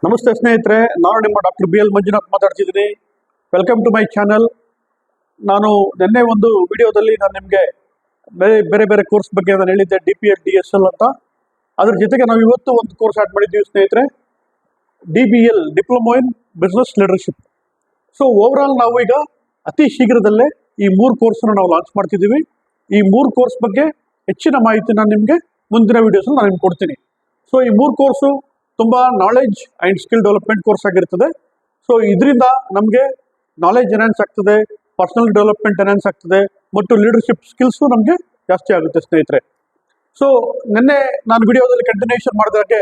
ನಮಸ್ತೆ ಸ್ನೇಹಿತರೆ, ನಾನು ನಿಮ್ಮ ಡಾಕ್ಟರ್ ಬಿ ಎಲ್ ಮಂಜುನಾಥ್ ಮಾತಾಡ್ತಿದ್ದೀನಿ. Welcome to my channel. ನಾನು ನಿನ್ನೆ ಒಂದು ವಿಡಿಯೋದಲ್ಲಿ ನಾನು ನಿಮಗೆ ಬೇರೆ ಬೇರೆ ಕೋರ್ಸ್ ಬಗ್ಗೆ ನಾನು ಹೇಳಿದ್ದೆ, DPL DSL ಅಂತ. ಅದ್ರ ಜೊತೆಗೆ ನಾವು ಇವತ್ತು ಒಂದು ಕೋರ್ಸ್ ಆ್ಯಡ್ ಮಾಡಿದ್ದೀವಿ ಸ್ನೇಹಿತರೆ, DBL diploma in business leadership. So overall ನಾವು ಈಗ ಅತಿ ಶೀಘ್ರದಲ್ಲೇ ಈ 3 ಕೋರ್ಸನ್ನು ನಾವು ಲಾಂಚ್ ಮಾಡ್ತಿದ್ದೀವಿ. ಈ 3 ಕೋರ್ಸ್ ಬಗ್ಗೆ ಹೆಚ್ಚಿನ ಮಾಹಿತಿ ನಾನು ನಿಮಗೆ ಮುಂದಿನ ವಿಡಿಯೋಸಲ್ಲಿ ನಾನು ನಿಮ್ಗೆ ಕೊಡ್ತೀನಿ. ಸೊ ಈ 3 ಕೋರ್ಸು ತುಂಬ knowledge and skill development course ಆಗಿರ್ತದೆ. ಸೊ ಇದರಿಂದ ನಮಗೆ ನಾಲೆಡ್ಜ್ ಎನ್ಹಾನ್ಸ್ ಆಗ್ತದೆ, ಪರ್ಸನಲ್ ಡೆವಲಪ್ಮೆಂಟ್ ಎನ್ಹಾನ್ಸ್ ಆಗ್ತದೆ, ಮತ್ತು ಲೀಡರ್ಶಿಪ್ ಸ್ಕಿಲ್ಸು ನಮಗೆ ಜಾಸ್ತಿ ಆಗುತ್ತೆ ಸ್ನೇಹಿತರೆ. ಸೊ ನಿನ್ನೆ ನಾನು ವಿಡಿಯೋದಲ್ಲಿ ಕಂಟಿನ್ಯೂಷನ್ ಮಾಡಿದಾಗೆ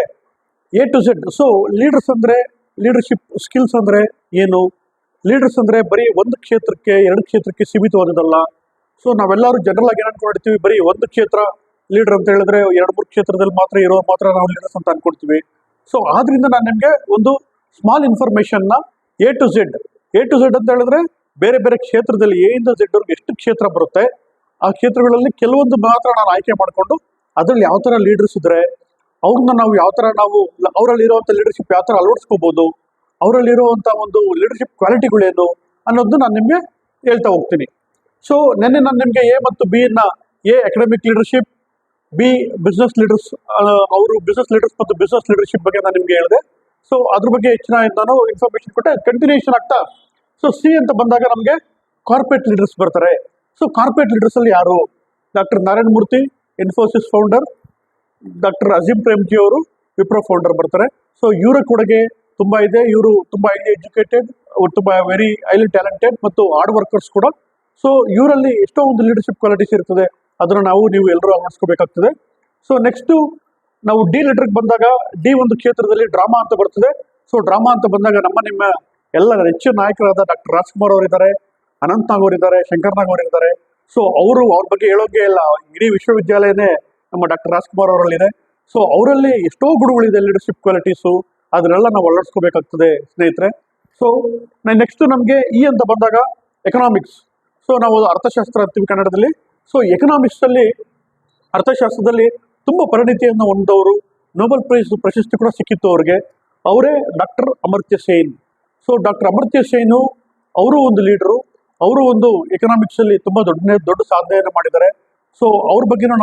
A to Z. So leaders ಅಂದರೆ, ಲೀಡರ್ಶಿಪ್ ಸ್ಕಿಲ್ಸ್ ಅಂದರೆ ಏನು, ಲೀಡರ್ಸ್ ಅಂದರೆ ಬರೀ ಒಂದು ಕ್ಷೇತ್ರಕ್ಕೆ 2 ಕ್ಷೇತ್ರಕ್ಕೆ ಸೀಮಿತವಾದದಲ್ಲ. ಸೊ ನಾವೆಲ್ಲರೂ ಜನರಲ್ ಆಗಿ ಏನು ಅನ್ಕೊಂಡಿರ್ತೀವಿ, ಬರೀ ಒಂದು ಕ್ಷೇತ್ರ ಲೀಡರ್ ಅಂತ ಹೇಳಿದ್ರೆ 2-3 ಕ್ಷೇತ್ರದಲ್ಲಿ ಮಾತ್ರ ನಾವು ಲೀಡರ್ಸ್ ಅಂತ ಅನ್ಕೊಳ್ತೀವಿ. ಸೊ ಆದ್ರಿಂದ ನಾನು ನಿಮಗೆ ಒಂದು ಸ್ಮಾಲ್ ಇನ್ಫಾರ್ಮೇಷನ್ನ A to Z ಅಂತ ಹೇಳಿದ್ರೆ ಬೇರೆ ಬೇರೆ ಕ್ಷೇತ್ರದಲ್ಲಿ A ಇಂದ Z ವರೆಗೆ ಎಷ್ಟು ಕ್ಷೇತ್ರ ಬರುತ್ತೆ, ಆ ಕ್ಷೇತ್ರಗಳಲ್ಲಿ ಕೆಲವೊಂದು ಮಾತ್ರ ನಾನು ಆಯ್ಕೆ ಮಾಡಿಕೊಂಡು ಅದರಲ್ಲಿ ಯಾವ ಥರ ಲೀಡರ್ಸ್ ಇದ್ರೆ ಅವ್ರನ್ನ ನಾವು ಯಾವ ಥರ ಅವರಲ್ಲಿರುವಂಥ ಲೀಡರ್ಶಿಪ್ ಯಾವ ಥರ ಅಳವಡಿಸ್ಕೋಬೋದು, ಅವರಲ್ಲಿರುವಂಥ ಒಂದು ಲೀಡರ್ಶಿಪ್ ಕ್ವಾಲಿಟಿಗಳೇನು ಅನ್ನೋದು ನಾನು ನಿಮಗೆ ಹೇಳ್ತಾ ಹೋಗ್ತೀನಿ. ಸೊ ನೆನ್ನೆ ನಾನು ನಿಮಗೆ A ಮತ್ತು B A academic leadership, B business leaders, ಅವರು ಬಿಸ್ನೆಸ್ ಲೀಡರ್ಸ್ ಮತ್ತು ಬಿಸ್ನೆಸ್ ಲೀಡರ್ಶಿಪ್ ಬಗ್ಗೆ ನಾನು ನಿಮಗೆ ಹೇಳಿದೆ. ಸೊ ಅದ್ರ ಬಗ್ಗೆ ಹೆಚ್ಚಿನ ನಾನು ಇನ್ಫಾರ್ಮೇಷನ್ ಕೊಟ್ಟೆ, ಕಂಟಿನ್ಯೂಷನ್ ಆಗ್ತಾ. ಸೊ C ಅಂತ ಬಂದಾಗ ನಮಗೆ ಕಾರ್ಪೊರೇಟ್ ಲೀಡರ್ಸ್ ಬರ್ತಾರೆ. ಸೊ ಕಾರ್ಪೊರೇಟ್ ಲೀಡರ್ಸಲ್ಲಿ ಯಾರು? Doctor Narayana Murthy, Infosys founder, doctor Azim Premji ಅವರು ವಿಪ್ರೋ ಫೌಂಡರ್ ಬರ್ತಾರೆ. ಸೊ ಇವರ ಕೊಡುಗೆ ತುಂಬ ಇದೆ. ಇವರು ತುಂಬ ಹೈಲಿ ಎಜುಕೇಟೆಡ್, ತುಂಬ ವೆರಿ ಹೈಲಿ ಟ್ಯಾಲೆಂಟೆಡ್ ಮತ್ತು ಹಾರ್ಡ್ ವರ್ಕರ್ಸ್ ಕೂಡ. ಸೊ ಇವರಲ್ಲಿ ಎಷ್ಟೋ ಒಂದು ಲೀಡರ್ಶಿಪ್ ಕ್ವಾಲಿಟೀಸ್ ಇರ್ತದೆ, ಅದನ್ನು ನೀವು ಎಲ್ಲರೂ ಅಳವಡಿಸ್ಕೋಬೇಕಾಗ್ತದೆ. ಸೊ ನೆಕ್ಸ್ಟು ನಾವು D ಲೀಡರ್ಗೆ ಬಂದಾಗ D ಒಂದು ಕ್ಷೇತ್ರದಲ್ಲಿ ಡ್ರಾಮಾ ಅಂತ ಬರ್ತದೆ. ಸೊ ಡ್ರಾಮಾ ಅಂತ ಬಂದಾಗ ನಿಮ್ಮ ಎಲ್ಲ ನೆಚ್ಚಿನ ನಾಯಕರಾದ ಡಾಕ್ಟರ್ ರಾಜ್ಕುಮಾರ್ ಅವರಿದ್ದಾರೆ, ಅನಂತ್ ನಾಗ್ ಅವರಿದ್ದಾರೆ, ಶಂಕರ್ ನಾಗ್ ಅವರಿದ್ದಾರೆ. ಸೊ ಅವ್ರ ಬಗ್ಗೆ ಹೇಳೋಕೆ ಇಲ್ಲ, ಇಡೀ ವಿಶ್ವವಿದ್ಯಾಲಯನೇ ನಮ್ಮ ಡಾಕ್ಟರ್ ರಾಜ್ಕುಮಾರ್ ಅವರಲ್ಲಿದೆ. ಸೊ ಅವರಲ್ಲಿ ಎಷ್ಟೋ ಗುಣಗಳಿದೆ ಲೀಡರ್ಶಿಪ್ ಕ್ವಾಲಿಟೀಸು, ಅದನ್ನೆಲ್ಲ ನಾವು ಅಳವಡಿಸ್ಕೋಬೇಕಾಗ್ತದೆ ಸ್ನೇಹಿತರೆ. ಸೊ ನೆಕ್ಸ್ಟ್ ನಮಗೆ E ಅಂತ ಬಂದಾಗ ಎಕನಾಮಿಕ್ಸ್. ಸೊ ನಾವು ಅರ್ಥಶಾಸ್ತ್ರ ಅಂತೀವಿ ಕನ್ನಡದಲ್ಲಿ. ಸೊ ಎಕನಾಮಿಕ್ಸಲ್ಲಿ, ಅರ್ಥಶಾಸ್ತ್ರದಲ್ಲಿ ತುಂಬ ಪರಿಣಿತಿಯನ್ನು ಹೊಂದವರು, ನೊಬೆಲ್ ಪ್ರೈಸ್ ಪ್ರಶಸ್ತಿ ಕೂಡ ಸಿಕ್ಕಿತ್ತು ಅವ್ರಿಗೆ. ಅವರೇ doctor Amartya Sen. So doctor Amartya Sen ಅವರು ಒಂದು ಲೀಡರು, ಅವರು ಒಂದು ಎಕನಾಮಿಕ್ಸಲ್ಲಿ ತುಂಬ ದೊಡ್ಡ ಸಾಧನೆಯನ್ನು ಮಾಡಿದ್ದಾರೆ. ಸೊ ಅವ್ರ ಬಗ್ಗೆನೂ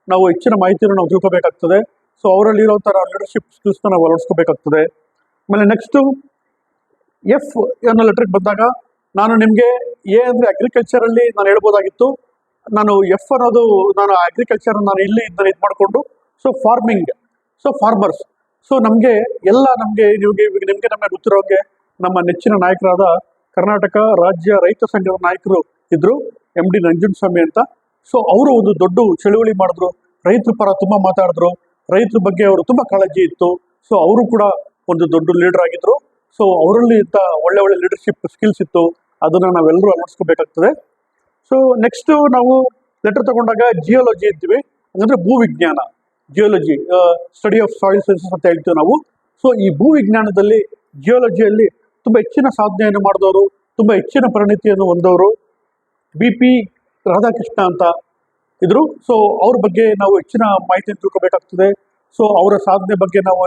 ನಾವು ಹೆಚ್ಚಿನ ಮಾಹಿತಿಯನ್ನು ನಾವು ತಿಳ್ಕೋಬೇಕಾಗ್ತದೆ. ಸೊ ಅವರಲ್ಲಿರುವಂಥ ಲೀಡರ್ಶಿಪ್ ಸ್ಕಿಲ್ಸ್ನ ನಾವು ಅಳವಡಿಸ್ಕೋಬೇಕಾಗ್ತದೆ. ಆಮೇಲೆ ನೆಕ್ಸ್ಟು F ಅನ್ನೋ ಲೆಟ್ರಿಗೆ ಬಂದಾಗ ನಾನು ನಿಮಗೆ A ಅಂದರೆ ಅಗ್ರಿಕಲ್ಚರಲ್ಲಿ ನಾನು ಹೇಳ್ಬೋದಾಗಿತ್ತು. ನಾನು F ಅನ್ನೋದು ನಾನು ಅಗ್ರಿಕಲ್ಚರ್ ನಾನು ಇದು ಮಾಡಿಕೊಂಡು, so farming, so farmers. So ನಮಗೆ ಗೊತ್ತಿರೋ ಹಾಗೆ ನಮ್ಮ ನೆಚ್ಚಿನ ನಾಯಕರಾದ ಕರ್ನಾಟಕ ರಾಜ್ಯ ರೈತ ಸಂಘದ ನಾಯಕರು ಇದ್ರು, MD ನಂಜುಂಡಸ್ವಾಮಿ ಅಂತ. ಸೊ ಅವರು ಒಂದು ದೊಡ್ಡ ಚಳುವಳಿ ಮಾಡಿದ್ರು, ರೈತರ ಪರ ತುಂಬ ಮಾತಾಡಿದ್ರು, ರೈತರ ಬಗ್ಗೆ ಅವರು ತುಂಬ ಕಾಳಜಿ ಇತ್ತು. ಸೊ ಅವರು ಕೂಡ ಒಂದು ದೊಡ್ಡ ಲೀಡರ್ ಆಗಿದ್ರು. ಸೊ ಅವರಲ್ಲಿ ಇಂಥ ಒಳ್ಳೆ ಲೀಡರ್ಶಿಪ್ ಸ್ಕಿಲ್ಸ್ ಇತ್ತು, ಅದನ್ನು ನಾವೆಲ್ಲರೂ ಅಳವಡಿಸ್ಕೋಬೇಕಾಗ್ತದೆ. ಸೊ ನೆಕ್ಸ್ಟು ನಾವು ಲೆಟರ್ ತಗೊಂಡಾಗ ಜಿಯಾಲಜಿ ಇರ್ತೀವಿ, ಅಂದರೆ ಭೂವಿಜ್ಞಾನ, geology, study of soil sciences ಅಂತ ಹೇಳ್ತೀವಿ ನಾವು. ಸೊ ಈ ಭೂವಿಜ್ಞಾನದಲ್ಲಿ, ಜಿಯಾಲಜಿಯಲ್ಲಿ ತುಂಬ ಹೆಚ್ಚಿನ ಸಾಧನೆಯನ್ನು ಮಾಡಿದವರು, ತುಂಬ ಹೆಚ್ಚಿನ ಪರಿಣಿತಿಯನ್ನು ಹೊಂದವರು BP ರಾಧಾಕೃಷ್ಣ ಅಂತ ಇದ್ರು. ಸೊ ಅವ್ರ ಬಗ್ಗೆ ನಾವು ಹೆಚ್ಚಿನ ಮಾಹಿತಿಯನ್ನು ತಿಳ್ಕೊಬೇಕಾಗ್ತದೆ. ಸೊ ಅವರ ಸಾಧನೆ ಬಗ್ಗೆ ನಾವು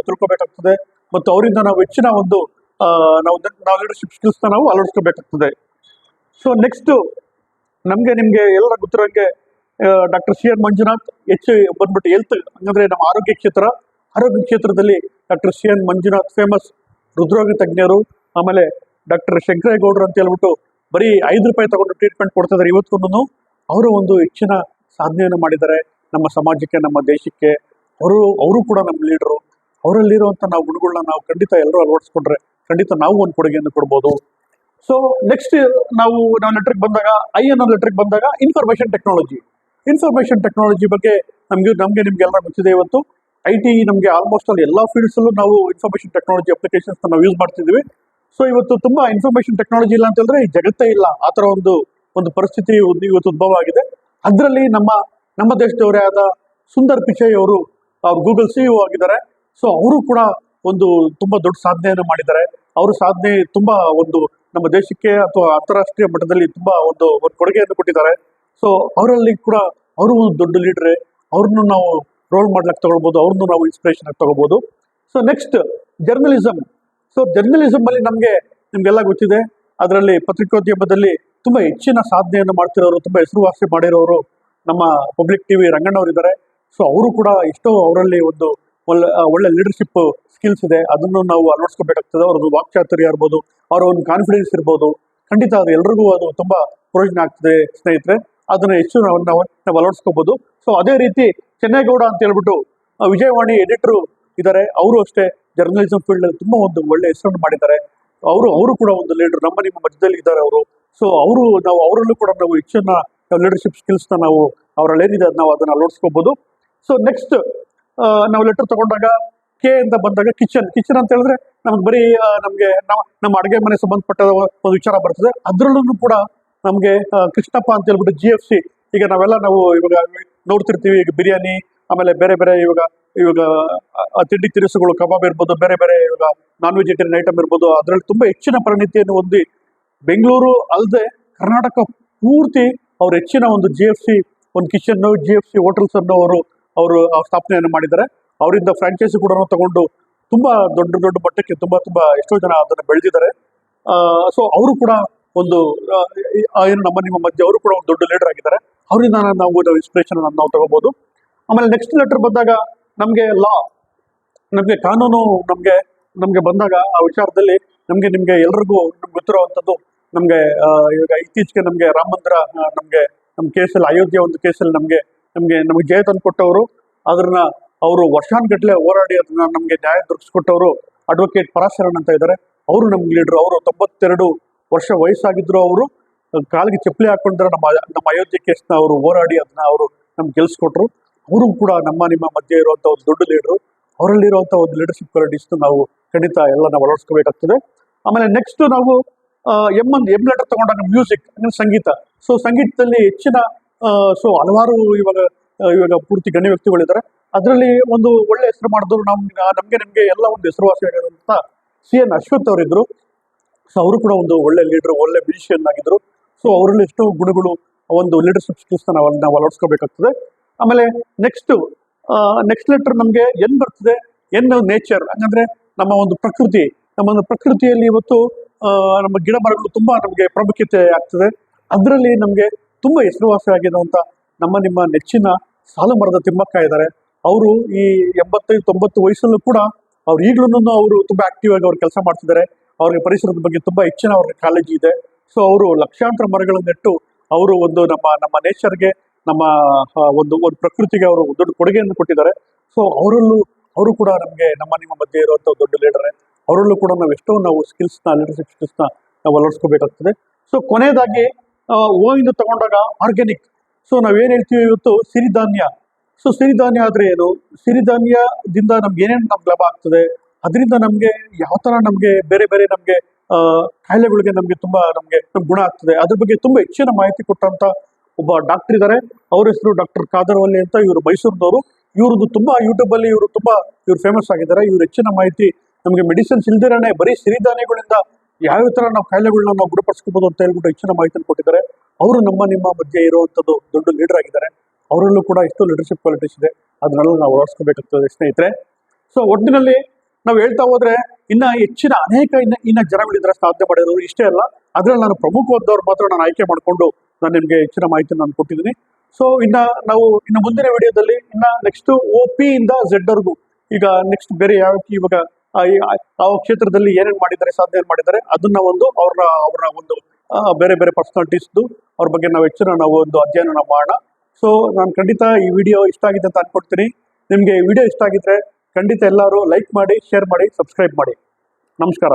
ತಿಳ್ಕೊಬೇಕಾಗ್ತದೆ, ಮತ್ತು ಅವರಿಂದ ನಾವು ಹೆಚ್ಚಿನ ಒಂದು ನಾವು ಲೀಡರ್ಶಿಪ್ ಸ್ಕಿಲ್ಸ್ನ ನಾವು ಅಳವಡಿಸ್ಕೋಬೇಕಾಗ್ತದೆ. ಸೊ ನೆಕ್ಸ್ಟು ನಿಮಗೆ ಎಲ್ಲ ಗೊತ್ತಿರೋಂಗೆ ಡಾಕ್ಟರ್ CN ಮಂಜುನಾಥ್ ಬಂದ್ಬಿಟ್ಟು ಹೆಲ್ತ್, ಅಂದರೆ ನಮ್ಮ ಆರೋಗ್ಯ ಕ್ಷೇತ್ರದಲ್ಲಿ ಡಾಕ್ಟರ್ CN ಮಂಜುನಾಥ್ ಫೇಮಸ್ ಹೃದ್ರೋಗ ತಜ್ಞರು. ಆಮೇಲೆ ಡಾಕ್ಟರ್ ಶಂಕರೇಗೌಡರು ಅಂತ ಹೇಳ್ಬಿಟ್ಟು ಬರೀ ₹5 ತಗೊಂಡು ಟ್ರೀಟ್ಮೆಂಟ್ ಕೊಡ್ತಿದ್ದಾರೆ ಇವತ್ತಿಗೂ. ಅವರು ಒಂದು ಹೆಚ್ಚಿನ ಸಾಧನೆಯನ್ನು ಮಾಡಿದ್ದಾರೆ ನಮ್ಮ ಸಮಾಜಕ್ಕೆ, ನಮ್ಮ ದೇಶಕ್ಕೆ. ಅವರು ಕೂಡ ನಮ್ಮ ಲೀಡರು. ಅವರಲ್ಲಿರುವಂಥ ಗುಣಗಳನ್ನ ನಾವು ಖಂಡಿತ ಎಲ್ಲರೂ ಅಳವಡಿಸ್ಕೊಂಡ್ರೆ ಖಂಡಿತ ನಾವು ಒಂದು ಕೊಡುಗೆಯನ್ನು ಕೊಡ್ಬೋದು. ಸೊ ನೆಕ್ಸ್ಟ್ ನಾವು ಲೆಟ್ರಿಗೆ ಬಂದಾಗ I ಅನ್ನೋ ಲೆಟ್ರಿಗೆ ಬಂದಾಗ ಇನ್ಫಾರ್ಮೇಷನ್ ಟೆಕ್ನಾಲಜಿ ಬಗ್ಗೆ ನಿಮ್ಗೆಲ್ಲ ಗೊತ್ತಿದೆ. ಇವತ್ತು IT ನಮಗೆ ಆಲ್ಮೋಸ್ಟ್ ಅಲ್ಲಿ ಎಲ್ಲ ಫೀಲ್ಡ್ಸಲ್ಲೂ ನಾವು ಇನ್ಫಾರ್ಮೇಷನ್ ಟೆಕ್ನಾಲಜಿ ಅಪ್ಲಿಕೇಶನ್ಸ್ನ ನಾವು ಯೂಸ್ ಮಾಡ್ತಿದ್ದೀವಿ. ಸೊ ಇವತ್ತು ತುಂಬ ಇನ್ಫಾರ್ಮೇಷನ್ ಟೆಕ್ನಾಲಜಿ ಇಲ್ಲ ಅಂತ ಹೇಳಿದ್ರೆ ಈ ಜಗತ್ತೇ ಇಲ್ಲ, ಆ ಥರ ಒಂದು ಪರಿಸ್ಥಿತಿ ಇವತ್ತು ಉದ್ಭವ ಆಗಿದೆ. ಅದರಲ್ಲಿ ನಮ್ಮ ದೇಶದವರೇ ಆದ ಸುಂದರ್ ಪಿಚೈ ಅವರು ಗೂಗಲ್ CEO ಆಗಿದ್ದಾರೆ. ಸೊ ಅವರು ಕೂಡ ಒಂದು ತುಂಬ ದೊಡ್ಡ ಸಾಧನೆಯನ್ನು ಮಾಡಿದ್ದಾರೆ. ಅವರ ಸಾಧನೆ ತುಂಬ ನಮ್ಮ ದೇಶಕ್ಕೆ ಅಥವಾ ಅಂತಾರಾಷ್ಟ್ರೀಯ ಮಟ್ಟದಲ್ಲಿ ತುಂಬ ಒಂದು ಕೊಡುಗೆಯನ್ನು ಕೊಟ್ಟಿದ್ದಾರೆ. ಸೊ ಅವರಲ್ಲಿ ಕೂಡ ಅವರು ಒಂದು ದೊಡ್ಡ ಲೀಡ್ರೆ. ಅವ್ರನ್ನು ನಾವು ರೋಲ್ ಮಾಡ್ಲಿಕ್ಕೆ ತಗೊಳ್ಬೋದು, ಅವ್ರನ್ನು ನಾವು ಇನ್ಸ್ಪಿರೇಷನ್ ಆಗಿ ತಗೋಬಹುದು. So next journalism. So journalism ಅಲ್ಲಿ ನಿಮ್ಗೆಲ್ಲ ಗೊತ್ತಿದೆ, ಅದರಲ್ಲಿ ಪತ್ರಿಕೋದ್ಯಮದಲ್ಲಿ ತುಂಬಾ ಹೆಚ್ಚಿನ ಸಾಧನೆಯನ್ನು ಮಾಡ್ತಿರೋರು, ತುಂಬಾ ಹೆಸರುವಾಸಿ ಮಾಡಿರೋರು ನಮ್ಮ ಪಬ್ಲಿಕ್ ಟಿವಿ ರಂಗಣ್ಣವರಿದ್ದಾರೆ. ಸೊ ಅವರು ಕೂಡ ಎಷ್ಟೋ ಅವರಲ್ಲಿ ಒಂದು ಒಳ್ಳೆ ಲೀಡರ್ಶಿಪ್ ಸ್ಕಿಲ್ಸ್ ಇದೆ, ಅದನ್ನು ನಾವು ಅಳವಡಿಸ್ಕೋಬೇಕಾಗ್ತದೆ. ಅವ್ರದ್ದು ವಾಕ್ಚಾತುರ್ಯ ಇರ್ಬೋದು, ಅವರ ಒಂದು ಕಾನ್ಫಿಡೆನ್ಸ್ ಇರ್ಬೋದು, ಖಂಡಿತ ಅದು ಎಲ್ರಿಗೂ ಅದು ತುಂಬಾ ಪ್ರಯೋಜನ ಆಗ್ತದೆ ಸ್ನೇಹಿತರೆ. ಅದನ್ನ ಹೆಚ್ಚು ನಾವು ಅಳವಡಿಸ್ಕೋಬಹುದು. ಸೊ ಅದೇ ರೀತಿ ಚೆನ್ನೇಗೌಡ ಅಂತ ಹೇಳ್ಬಿಟ್ಟು ವಿಜಯವಾಣಿ ಎಡಿಟರ್ ಇದ್ದಾರೆ, ಅವರು ಅಷ್ಟೇ ಜರ್ನಲಿಸಮ್ ಫೀಲ್ಡ್ ಅಲ್ಲಿ ತುಂಬಾ ಒಂದು ಒಳ್ಳೆ ಹೆಸರನ್ನು ಮಾಡಿದ್ದಾರೆ. ಅವರು ಕೂಡ ಒಂದು ಲೀಡರ್ ನಮ್ಮ ನಿಮ್ಮ ಮಧ್ಯದಲ್ಲಿ ಇದ್ದಾರೆ ಅವರು. ಸೊ ಅವರಲ್ಲೂ ಕೂಡ ನಾವು ಹೆಚ್ಚಿನ ಲೀಡರ್ಶಿಪ್ ಸ್ಕಿಲ್ಸ್ ನಾವು ಅವರಲ್ಲಿ ಏನಿದೆ ನಾವು ಅದನ್ನ ಅಳವಡಿಸ್ಕೋಬಹುದು. ಸೊ ನೆಕ್ಸ್ಟ್ ನಾವು ಲೆಟರ್ ತಗೊಂಡಾಗ ಕೆ ಅಂತ ಬಂದಾಗ ಕಿಚನ್ ಅಂತ ಹೇಳಿದ್ರೆ ನಮ್ಗೆ ಬರೀ ನಮ್ಗೆ ನಮ್ಮ ಅಡುಗೆ ಮನೆ ಸಂಬಂಧಪಟ್ಟ ಒಂದು ವಿಚಾರ ಬರ್ತದೆ. ಅದರಲ್ಲೂ ಕೂಡ ನಮ್ಗೆ ಕೃಷ್ಣಪ್ಪ ಅಂತ ಹೇಳ್ಬಿಟ್ಟು GFC, ಈಗ ನಾವು ಇವಾಗ ನೋಡ್ತಿರ್ತೀವಿ, ಈಗ ಬಿರಿಯಾನಿ, ಆಮೇಲೆ ಬೇರೆ ಬೇರೆ ಇವಾಗ ತಿಂಡಿ ತಿನಿಸುಗಳು, ಕಬಾಬ್ ಇರ್ಬೋದು, ಬೇರೆ ಬೇರೆ ಇವಾಗ ನಾನ್ ವೆಜಿಟೇರಿಯನ್ ಐಟಮ್ ಇರ್ಬೋದು, ಅದರಲ್ಲಿ ತುಂಬಾ ಹೆಚ್ಚಿನ ಪರಿಣಿತಿಯನ್ನು ಹೊಂದಿ ಬೆಂಗಳೂರು ಅಲ್ಲದೆ ಕರ್ನಾಟಕ ಪೂರ್ತಿ ಅವ್ರು ಹೆಚ್ಚಿನ ಒಂದು GFC ಒಂದು ಕಿಚನ್, GFC ಹೋಟೆಲ್ಸ್ ಅನ್ನು ಅವರು ಸ್ಥಾಪನೆಯನ್ನು ಮಾಡಿದ್ದಾರೆ. ಅವರಿಂದ ಫ್ರಾಂಚೈಸಿ ಕೂಡ ತಗೊಂಡು ತುಂಬಾ ದೊಡ್ಡ ಮಟ್ಟಕ್ಕೆ ತುಂಬಾ ಎಷ್ಟೋ ಜನ ಅದನ್ನು ಬೆಳೆದಿದ್ದಾರೆ. ಸೊ ಅವರು ಕೂಡ ಒಂದು ಏನು ನಮ್ಮ ನಿಮ್ಮ ಮಧ್ಯೆ ಅವರು ಕೂಡ ಒಂದು ದೊಡ್ಡ ಲೀಡರ್ ಆಗಿದ್ದಾರೆ. ಅವರಿಂದ ನಾವು ಇನ್ಸ್ಪಿರೇಷನ್ ನಾವು ತಗೋಬಹುದು. ಆಮೇಲೆ ನೆಕ್ಸ್ಟ್ ಲೆಟರ್ ಬಂದಾಗ ನಮ್ಗೆ ನಮ್ಗೆ ಕಾನೂನು ನಮ್ಗೆ ಬಂದಾಗ ಆ ವಿಚಾರದಲ್ಲಿ ನಿಮ್ಗೆ ಎಲ್ರಿಗೂ ಗೊತ್ತಿರುವಂತದ್ದು, ನಮ್ಗೆ ಇವಾಗ ಇತ್ತೀಚೆಗೆ ನಮ್ಗೆ ರಾಮ ಮಂದಿರ ನಮ್ಮ ಕೇಸಲ್ಲಿ, ಅಯೋಧ್ಯೆ ಒಂದು ಕೇಸಲ್ಲಿ ನಮ್ಗೆ ಜಯ ತಂದು ಕೊಟ್ಟವರು, ಅದನ್ನ ಅವರು ವರ್ಷಾನ್ಗಟ್ಲೆ ಹೋರಾಡಿ ಅದನ್ನ ನಮ್ಗೆ ನ್ಯಾಯ ದೊರಕಿಸ್ಕೊಟ್ಟವರು ಅಡ್ವೊಕೇಟ್ ಪರಾಶರನ್ ಅಂತ ಇದ್ದಾರೆ. ಅವರು ನಮ್ಗೆ ಲೀಡರ್. ಅವರು 92 ವರ್ಷ ವಯಸ್ಸಾಗಿದ್ರು. ಅವರು ಕಾಲಿಗೆ ಚಪ್ಪಲಿ ಹಾಕೊಂಡಿದ್ರೆ ನಮ್ಮ ಅಯೋಧ್ಯೆ ಕೇಸ್ನ ಅವರು ಹೋರಾಡಿ ಅದನ್ನ ಅವರು ನಮ್ಗೆ ಗೆಲ್ಸ್ಕೊಟ್ರು. ಅವರು ಕೂಡ ನಮ್ಮ ನಿಮ್ಮ ಮಧ್ಯೆ ಇರುವಂತ ಒಂದು ದೊಡ್ಡ ಲೀಡರು. ಅವರಲ್ಲಿರುವಂತಹ ಒಂದು ಲೀಡರ್ಶಿಪ್ ಕ್ವಾಲಿಟೀಸ್ ನಾವು ಖಂಡಿತ ಎಲ್ಲ ನಾವು ಅಳವಡಿಸ್ಕೋಬೇಕಾಗ್ತದೆ. ಆಮೇಲೆ ನೆಕ್ಸ್ಟ್ ನಾವು ಎಂ ಲೆಟರ್ ತಗೊಂಡಾಗ ಮ್ಯೂಸಿಕ್ ಅಂದ್ರೆ ಸಂಗೀತ. ಸೊ ಸಂಗೀತದಲ್ಲಿ ಹೆಚ್ಚಿನ ಹಲವಾರು ಇವಾಗ ಪೂರ್ತಿ ಗಣ್ಯ ವ್ಯಕ್ತಿಗಳಿದ್ದಾರೆ. ಅದರಲ್ಲಿ ಒಂದು ಒಳ್ಳೆ ಹೆಸರು ಮಾಡಿದ್ರು ನಮ್ಗೆ ಎಲ್ಲ ಒಂದು ಹೆಸರುವಾಸಿಯಾಗಿರುವಂತ CN ಅಶ್ವಥ್ ಅವರಿದ್ರು. ಸೊ ಅವರು ಕೂಡ ಒಂದು ಒಳ್ಳೆ ಲೀಡರ್, ಒಳ್ಳೆ ಮ್ಯೂಸಿಷಿಯನ್ ಆಗಿದ್ರು. ಸೊ ಅವರಲ್ಲಿ ಎಷ್ಟೋ ಗುಣಗಳು, ಒಂದು ಲೀಡರ್ಶಿಪ್ ಸ್ಕಿಲ್ಸ್ ನಾವು ಅಳವಡಿಸ್ಕೋಬೇಕಾಗ್ತದೆ. ಆಮೇಲೆ ನೆಕ್ಸ್ಟ್ ಲೆಟರ್ ನಮ್ಗೆ ಏನ್ ಬರ್ತದೆ, ನೇಚರ್, ಹಂಗಂದ್ರೆ ನಮ್ಮ ಒಂದು ಪ್ರಕೃತಿಯಲ್ಲಿ ಇವತ್ತು ನಮ್ಮ ಗಿಡ ಮರಗಳು ತುಂಬಾ ನಮ್ಗೆ ಪ್ರಾಮುಖ್ಯತೆ ಆಗ್ತದೆ. ಅದರಲ್ಲಿ ನಮ್ಗೆ ತುಂಬಾ ಹೆಸರುವಾಸಿ ಆಗಿರುವಂತ ನಮ್ಮ ನಿಮ್ಮ ನೆಚ್ಚಿನ ಸಾಲು ಮರದ ತಿಮ್ಮಕ್ಕ ಇದ್ದಾರೆ. ಅವರು ಈ 85-90 ವಯಸ್ಸಲ್ಲೂ ಕೂಡ ಅವ್ರು ಈಗ್ಲೂ ಅವರು ತುಂಬಾ ಆಕ್ಟಿವ್ ಆಗಿ ಅವ್ರು ಕೆಲಸ ಮಾಡ್ತಿದ್ದಾರೆ. ಅವ್ರಿಗೆ ಪರಿಸರದ ಬಗ್ಗೆ ತುಂಬಾ ಹೆಚ್ಚಿನ ಅವ್ರಿಗೆ ಕಾಳಜಿ ಇದೆ. ಸೊ ಅವರು ಲಕ್ಷಾಂತರ ಮರಗಳನ್ನು ನೆಟ್ಟು ಅವರು ಒಂದು ನಮ್ಮ ನೇಚರ್ಗೆ, ನಮ್ಮ ಒಂದು ಪ್ರಕೃತಿಗೆ ಅವರು ದೊಡ್ಡ ಕೊಡುಗೆಯನ್ನು ಕೊಟ್ಟಿದ್ದಾರೆ. ಸೊ ಅವರು ಕೂಡ ನಮ್ಗೆ ನಮ್ಮ ನಿಮ್ಮ ಮಧ್ಯೆ ಇರುವಂತ ದೊಡ್ಡ ಲೀಡರ್. ಅವರಲ್ಲೂ ಕೂಡ ನಾವು ಲೀಡರ್ಶಿಪ್ ಸ್ಕಿಲ್ಸ್ನ ನಾವು ಅಳವಡಿಸ್ಕೋಬೇಕಾಗ್ತದೆ. ಸೊ ಕೊನೆಯದಾಗಿ ಇಂದ ತಗೊಂಡಾಗ ಆರ್ಗ್ಯಾನಿಕ್. ಸೊ ನಾವೇನ್ ಹೇಳ್ತೀವಿ ಇವತ್ತು ಸಿರಿಧಾನ್ಯ. ಸೊ ಸಿರಿಧಾನ್ಯ ಆದ್ರೆ ಏನು, ಸಿರಿಧಾನ್ಯದಿಂದ ನಮ್ಗೆ ಏನೇನು ಲಾಭ ಆಗ್ತದೆ, ಅದರಿಂದ ನಮ್ಗೆ ಯಾವ ತರ ಬೇರೆ ಬೇರೆ ಕಾಯಿಲೆಗಳಿಗೆ ತುಂಬಾ ಗುಣ ಆಗ್ತದೆ, ಅದ್ರ ಬಗ್ಗೆ ತುಂಬಾ ಹೆಚ್ಚಿನ ಮಾಹಿತಿ ಕೊಟ್ಟಂತ ಒಬ್ಬ ಡಾಕ್ಟರ್ ಇದ್ದಾರೆ. ಅವ್ರ ಹೆಸರು ಡಾಕ್ಟರ್ ಖಾದರ್ ವಲ್ಲಿ ಅಂತ. ಇವರು ಮೈಸೂರಿನವರು. ಇವ್ರದ್ದು ತುಂಬಾ ಯೂಟ್ಯೂಬ್ ಅಲ್ಲಿ ಇವರು ಫೇಮಸ್ ಆಗಿದ್ದಾರೆ. ಇವ್ರು ಹೆಚ್ಚಿನ ಮಾಹಿತಿ ನಮ್ಗೆ ಮೆಡಿಸಿನ್ಸ್ ಇಲ್ದಿರನೆ ಬರೀ ಸಿರಿಧಾನ್ಯಗಳಿಂದ ಯಾವ ತರ ನಾವು ಕಾಯಿಲೆಗಳನ್ನ ನಾವು ಗುಣಪಡಿಸ್ಕೋಬಹುದು ಅಂತ ಹೇಳ್ಬಿಟ್ಟು ಹೆಚ್ಚಿನ ಮಾಹಿತಿಯನ್ನು ಕೊಟ್ಟಿದ್ದಾರೆ. ಅವರು ನಮ್ಮ ನಿಮ್ಮ ಮಧ್ಯೆ ಇರುವಂತದ್ದು ದೊಡ್ಡ ಲೀಡರ್ ಆಗಿದ್ದಾರೆ. ಅವರಲ್ಲೂ ಕೂಡ ಎಷ್ಟು ಲೀಡರ್ಶಿಪ್ ಕ್ವಾಲಿಟೀಸ್ ಇದೆ, ಅದನ್ನೆಲ್ಲ ನಾವು ಅಳವಡಿಸ್ಕೋಬೇಕಾಗ್ತದೆ ಸ್ನೇಹಿತರೆ. ಸೊ ಒಟ್ಟಿನಲ್ಲಿ ನಾವು ಹೇಳ್ತಾ ಹೋದ್ರೆ ಇನ್ನ ಹೆಚ್ಚಿನ ಅನೇಕ ಜನಗಳಿದ್ರೆ ಸಾಧನೆ ಮಾಡಿರೋರು ಇಷ್ಟೇ ಅಲ್ಲ, ಅದ್ರಲ್ಲಿ ನಾನು ಪ್ರಮುಖವಾದವ್ರು ಮಾತ್ರ ನಾನು ಆಯ್ಕೆ ಮಾಡಿಕೊಂಡು ನಾನು ನಿಮ್ಗೆ ಹೆಚ್ಚಿನ ಮಾಹಿತಿ ನಾನು ಕೊಟ್ಟಿದ್ದೀನಿ. ಸೊ ಇನ್ನು ಮುಂದಿನ ವಿಡಿಯೋದಲ್ಲಿ ನೆಕ್ಸ್ಟ್ OP ಇಂದ Z ವರ್ಗೂ, ಈಗ ನೆಕ್ಸ್ಟ್ ಬೇರೆ ಇವಾಗ ಆ ಕ್ಷೇತ್ರದಲ್ಲಿ ಏನೇನು ಮಾಡಿದ್ದಾರೆ, ಸಾಧನೆ ಮಾಡಿದ್ದಾರೆ, ಅದನ್ನ ಅವ್ರ ಒಂದು ಬೇರೆ ಬೇರೆ ಪರ್ಸನಾಲಿಟೀಸ್ ಅವ್ರ ಬಗ್ಗೆ ನಾವು ಹೆಚ್ಚಿನ ಒಂದು ಅಧ್ಯಯನ ಮಾಡೋಣ. ಸೊ ನಾನು ಖಂಡಿತ ಈ ವಿಡಿಯೋ ಇಷ್ಟ ಆಗಿದೆ ಅಂತ ಅನ್ಕೊಡ್ತೀನಿ. ನಿಮ್ಗೆ ಈ ವಿಡಿಯೋ ಇಷ್ಟ ಆಗಿದ್ರೆ ಖಂಡಿತ ಎಲ್ಲರೂ ಲೈಕ್ ಮಾಡಿ, ಶೇರ್ ಮಾಡಿ, ಸಬ್ಸ್ಕ್ರೈಬ್ ಮಾಡಿ. ನಮಸ್ಕಾರ.